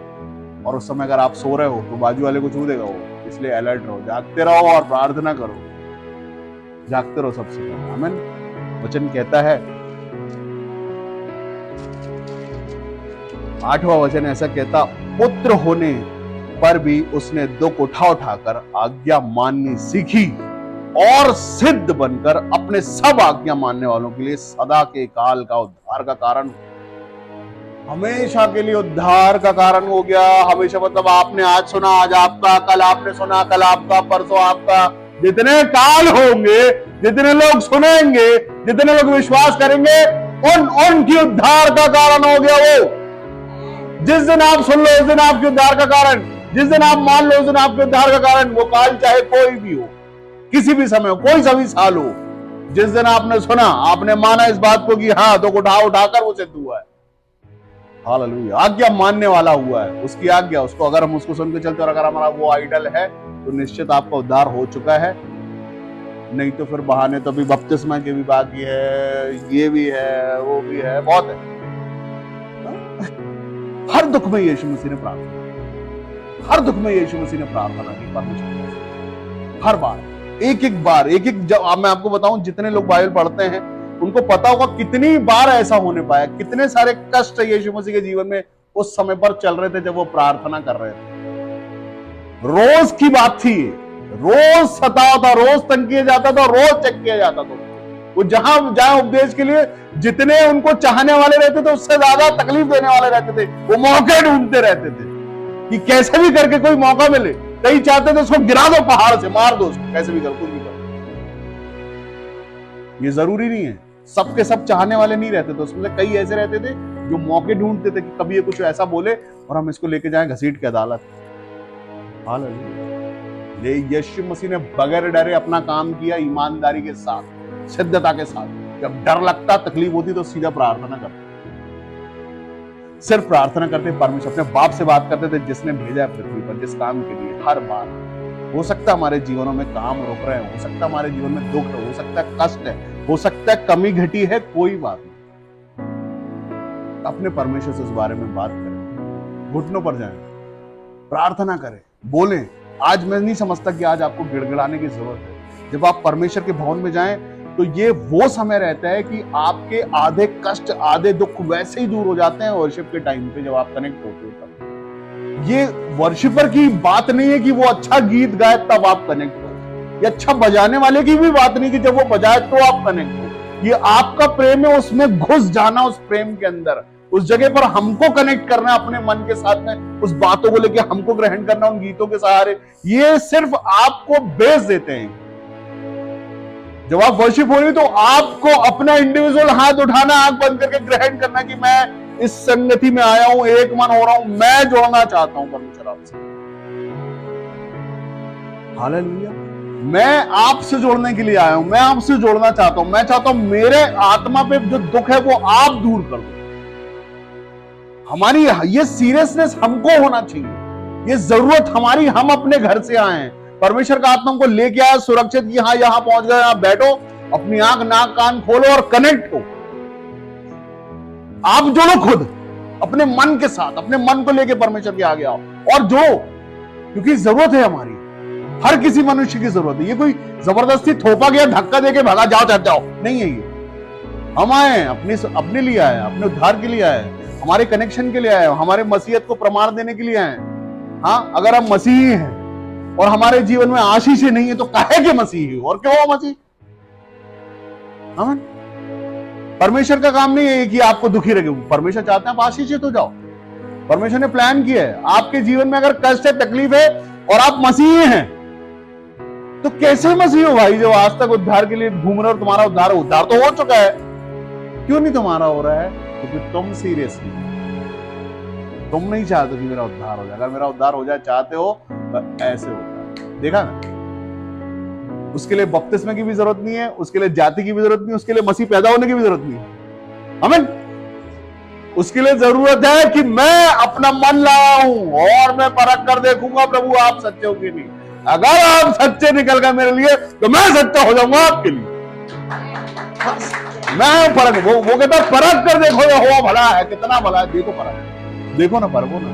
[SPEAKER 1] और उस समय अगर आप सो रहे हो तो बाजू वाले को छू देगा वो। इसलिए अलर्ट रहो, जागते रहो और प्रार्थना करो, जागते रहो सबसे पहले। आमीन। वचन कहता है, 8वां वचन ऐसा कहता, पुत्र होने पर भी उसने दुख उठा उठाकर आज्ञा माननी सीखी और सिद्ध बनकर अपने सब आज्ञा मानने वालों के लिए सदा के काल का उद्धार का कारण, हमेशा के लिए उद्धार का कारण हो गया। हमेशा मतलब आपने आज सुना, आज आपका, कल आपने सुना, कल आपका, परसों आपका, जितने काल होंगे, जितने लोग सुनेंगे, जितने लोग विश्वास करेंगे, उनकी उद्धार का कारण हो गया वो। जिस दिन आप सुन लो उस दिन आपके उद्धार का कारण, जिस दिन आप मान लो उस दिन आपके उद्धार का कारण। वो काल चाहे कोई भी हो, किसी भी समय हो, कोई सा भी साल हो, जिस दिन आपने सुना, आपने माना इस बात को कि हाँ तो उठाकर वो सिद्ध हुआ है। हालेलुया। आज्ञा मानने वाला हुआ है, उसकी आज्ञा, उसको अगर हम उसको सुन के चलते और अगर हमारा वो आइडल है तो निश्चित आपका उद्धार हो चुका है। नहीं तो फिर बहाने तो भी बपतिस्मा के भी बाकी है, ये भी है, वो भी है, बहुत है। हर दुख में यीशु मसीह ने प्रार्थना, हर दुख में यीशु मसीह ने प्रार्थना की परमेश्वर, हर बार, एक एक बार, एक एक। जब मैं आपको बताऊं, जितने लोग बाइबल पढ़ते हैं उनको पता होगा कितनी बार ऐसा होने पाया, कितने सारे कष्ट यीशु मसीह के जीवन में उस समय पर चल रहे थे जब वो प्रार्थना कर रहे थे। रोज की बात थी, रोज सतावा था, रोज तंग किया जाता था, रोज चेक किया जाता था। वो जहां उपदेश के लिए जितने उनको चाहने वाले रहते थे, उससे ज्यादा तकलीफ देने वाले रहते थे। वो मौके ढूंढते रहते थे कि कैसे भी करके कोई मौका मिले। कई चाहते थे उसको गिरा दो पहाड़ से, मार दो उसको, कैसे भी करो, कुछ भी करो। ये जरूरी नहीं है, सबके सब चाहने वाले नहीं रहते थे, उसमें कई ऐसे रहते थे जो मौके ढूंढते थे कि कभी ये कुछ ऐसा बोले और हम इसको लेके जाएं घसीट के अदालत। हालेलुया। यीशु मसीह ने बगैर डरे अपना काम किया, ईमानदारी के साथ, सिद्धता के साथ। जब डर लगता, तकलीफ होती तो सीधा प्रार्थना करते, सिर्फ प्रार्थना करते, परमेश्वर अपने बाप से बात करते थे जिसने भेजा है पृथ्वी पर, जिस काम के लिए। हर बार हो सकता है हमारे जीवनों में काम रुक रहे हैं, हो सकता है हमारे जीवन में दुख है, हो सकता है कष्ट है, हो सकता है कमी घटी है, कोई बात नहीं। अपने परमेश्वर से इस बारे में बात करें, घुटनों पर जाएं, प्रार्थना करें, बोलें। आज मैं नहीं समझता कि आज आपको गिड़गिड़ाने की जरूरत है। जब आप परमेश्वर के भवन में जाएं तो ये वो समय रहता है कि आपके आधे कष्ट, आधे दुख वैसे ही दूर हो जाते हैं वर्शिप के टाइम पे, जब आप कनेक्ट होते हो तब। ये वर्शिपर की बात नहीं है कि वो अच्छा गीत गाए तब आप कनेक्ट हो, ये अच्छा बजाने वाले की भी बात नहीं कि जब वो बजाए तो आप कनेक्ट हो। ये आपका प्रेम है, उसमें घुस जाना, उस प्रेम के अंदर, उस जगह पर हमको कनेक्ट करना अपने मन के साथ में, उस बातों को लेके हमको ग्रहण करना उन गीतों के सहारे। ये सिर्फ आपको बेस देते हैं। जब आप वर्शिप हो रही तो आपको अपना इंडिविजुअल हाथ उठाना, आंख बंद करके ग्रहण करना कि मैं इस संगति में आया हूं, एक मन हो रहा हूं, मैं जोड़ना चाहता हूं परमेश्वर आपसे। हालेलुया। मैं आपसे जोड़ने के लिए आया हूं, मैं आपसे जोड़ना चाहता हूं। मैं चाहता हूं मेरे आत्मा पे जो दुख है वो आप दूर कर दो। हमारी ये सीरियसनेस हमको होना चाहिए, ये जरूरत हमारी, हम अपने घर से आए हैं, परमेश्वर का आत्मा हमको लेके आया सुरक्षित, यहां पहुंच गए, यहां बैठो, अपनी आंख नाक कान खोलो और कनेक्ट हो। आप जोड़ो खुद अपने मन के साथ, अपने मन को लेके परमेश्वर के आगे आओ और जोड़ो, क्योंकि जरूरत है हमारी, हर किसी मनुष्य की जरूरत है। ये कोई जबरदस्ती थोपा गया धक्का देके भगा जाओ चढ़ जाओ नहीं है। ये हम आए हैं अपने लिए आए हैं, अपने उद्धार के लिए आए हैं, हमारे कनेक्शन के लिए आए हैं, हमारे मसीहत को प्रमाण देने के लिए आए हैं। हाँ, अगर हम मसीही हैं और हमारे जीवन में आशीष नहीं है तो काहे के मसीही हो और क्यों हो मसीह? आमीन। परमेश्वर का काम नहीं है कि आपको दुखी रखे, परमेश्वर चाहते हैं आप आशीषित हो जाओ। परमेश्वर ने प्लान किया है, आपके जीवन में अगर कष्ट है, तकलीफ है और आप मसीही हैं तो कैसे मसीह हो भाई? जो आज तक उद्धार के लिए घूम रहे हो, तुम्हारा उद्धार तो हो चुका है, क्यों नहीं तुम्हारा हो रहा है? क्योंकि तुम सीरियस नहीं, तुम नहीं चाहते कि मेरा उद्धार हो जाए। अगर मेरा उद्धार हो जाए चाहते हो तो ऐसे होता है, देखा ना? उसके लिए बपतिस्मे की भी जरूरत नहीं है, उसके लिए जाति की भी जरूरत नहीं है, उसके लिए मसीह पैदा होने की भी जरूरत नहीं है। आमीन। उसके लिए जरूरत है कि मैं अपना मन लाया हूं और मैं परख कर देखूंगा प्रभु आप सच्चे हो कि नहीं। अगर आप सच्चे निकल गए मेरे लिए तो मैं सच्चा हो जाऊंगा आपके लिए। मैं परख, वो कहता है परख कर देखो ये हुआ भला है, कितना भला है, देखो परख, देखो ना, परखो ना।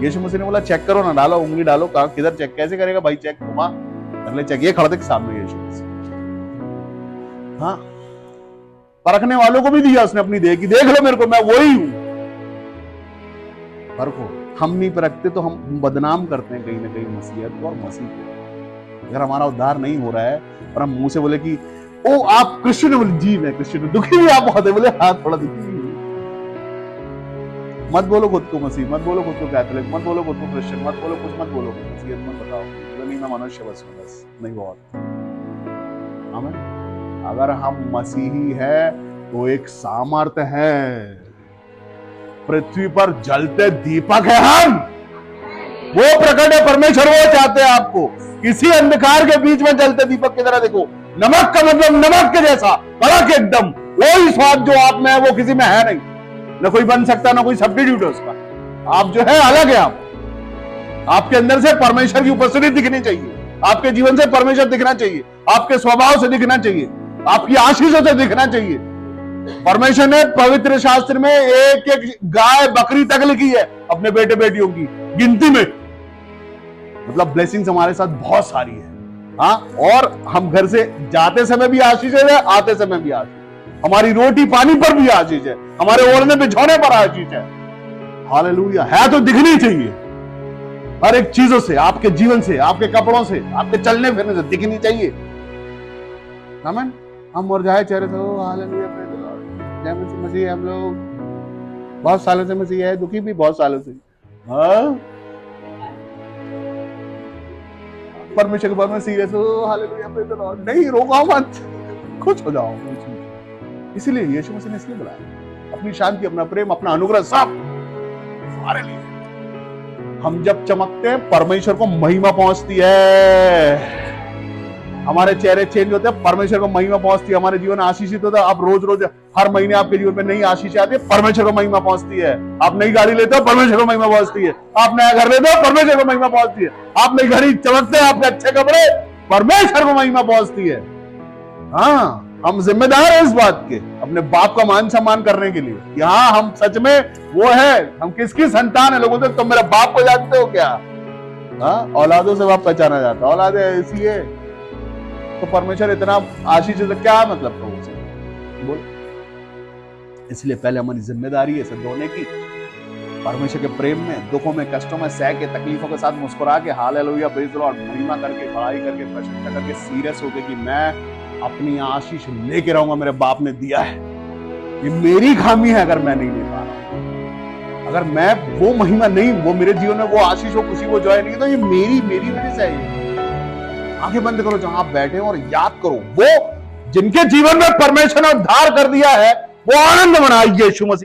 [SPEAKER 1] यीशु मसीह ने बोला चेक करो ना, डालो उंगली डालो, कहां किधर चेक, कैसे करेगा भाई चेक? तुम कर ले चेक, ये खड़े थे सामने यीशु मसीह। हाँ, परखने वालों को भी दिया उसने अपनी देह की, देख लो मेरे को, मैं वही हूं। परखो। हम नहीं परखते तो हम बदनाम करते हैं कहीं ना कहीं मसीहत को और मसीह को। अगर हमारा उद्धार नहीं हो रहा है और हम मुंह से बोले कि ओ आप क्रिश्चियन, बोले जी मैं क्रिश्चियन हूं, दुखी भी आप बहुत है, बोले हाँ थोड़ा दुखी भी। मत बोलो खुद को मसीह, मत बोलो खुद को कैथोलिक, मत बोलो खुद को क्रिश्चियन, मत बोलो कुछ, मत बोलो मसीहत मत बताओ, नहीं मैं मनुष्य बस हूं, बस नहीं बहुत। आमीन। अगर हम मसीही है तो एक सामर्थ्य है, पृथ्वी पर जलते दीपक है हम, वो प्रकट है परमेश्वर, वो चाहते हैं आपको किसी अंधकार के बीच में जलते दीपक की तरह। देखो, नमक का मतलब नमक के जैसा कड़क एकदम, वही स्वाद जो आप में है वो किसी में है नहीं, ना कोई बन सकता, ना कोई सब्स्टिट्यूट है उसका। आप जो है अलग है। आपके अंदर से परमेश्वर की उपस्थिति दिखनी चाहिए, आपके जीवन से परमेश्वर दिखना चाहिए, आपके स्वभाव से दिखना चाहिए, आपकी आशीषों से दिखना चाहिए। परमेश्वर ने पवित्र शास्त्र में एक एक गाय बकरी तक लिखी है अपने बेटे बेटियों की गिनती में। मतलब ब्लेसिंग्स हमारे साथ बहुत सारी है। हाँ, और हम घर से जाते समय भी आशीष है, आते समय भी आशीष, हमारी रोटी पानी पर भी आशीष है, हमारे ओढ़ने बिछौने पर आशीष है। हालेलुया। है तो दिखनी चाहिए, हर एक चीजों से, आपके जीवन से, आपके कपड़ों से, आपके चलने फिरने से दिखनी चाहिए। आमीन। हम मुरझाए चेहरे से, हालेलुया प्रेज़ द लॉर्ड, जय मसीह। हम लोग बहुत सालों से मसीह है, दुखी भी बहुत सालों से। हाँ, परमेश्वर के बारे में सीरियस हो, हालेलुया प्रेज़ द लॉर्ड, नहीं रोको मत, खुश हो जाओ। इसीलिए यीशु मसीह ने इसलिए बुलाया, अपनी शांति, अपना प्रेम, अपना अनुग्रह सब हमारे लिए। हम जब चमकते हैं परमेश्वर को महिमा पहुंचती है, हमारे चेहरे चेंज होते हैं, परमेश्वर को महिमा पहुंचती है, हमारे जीवन आशीषित होता है। आप रोज रोज हर महीने आपके जीवन में नई आशीष आती है, परमेश्वर को महिमा पहुंचती है। आप नई गाड़ी लेते हो, परमेश्वर को महिमा पहुंचती है। आप नया घर लेते हो, परमेश्वर को महिमा पहुंचती है। आप नई घड़ी चमकते हैं, आपके अच्छे कपड़े, परमेश्वर को महिमा पहुंचती है। हाँ, हम जिम्मेदार हैं इस बात के, अपने बाप का मान सम्मान करने के लिए। यहाँ हम सच में वो है, हम किसकी संतान है। लोगों से तुम मेरे बाप को जानते हो क्या? हाँ, औलादों से बाप पहचाना जाता है, औलादे ऐसी है तो परमेश्वर इतना आशीष देता, क्या मतलब प्रभु से बोल। इसलिए पहले हमारी जिम्मेदारी है इसे धोने की, परमेश्वर के प्रेम में, दुखों में, कष्टों में, सह के, तकलीफों के साथ मुस्कुरा के, हालेलुया प्रेज द लॉर्ड, महिमा करके, बड़ाई करके, प्रशंसा करके, सीरियस होके कि मैं अपनी आशीष लेके रहूंगा, मेरे बाप ने दिया है, ये मेरी खामी है अगर मैं नहीं ले पा रहा हूं, अगर मैं वो महिमा नहीं, वो मेरे जीवन में वो आशीष हो, खुशी, वो जॉय नहीं, तो ये मेरी वजह से है। आंखें बंद करो जहां आप बैठे हो और याद करो वो जिनके जीवन में परमेश्वर ने उद्धार कर दिया है, वो आनंद मनाइए यीशु मसीह।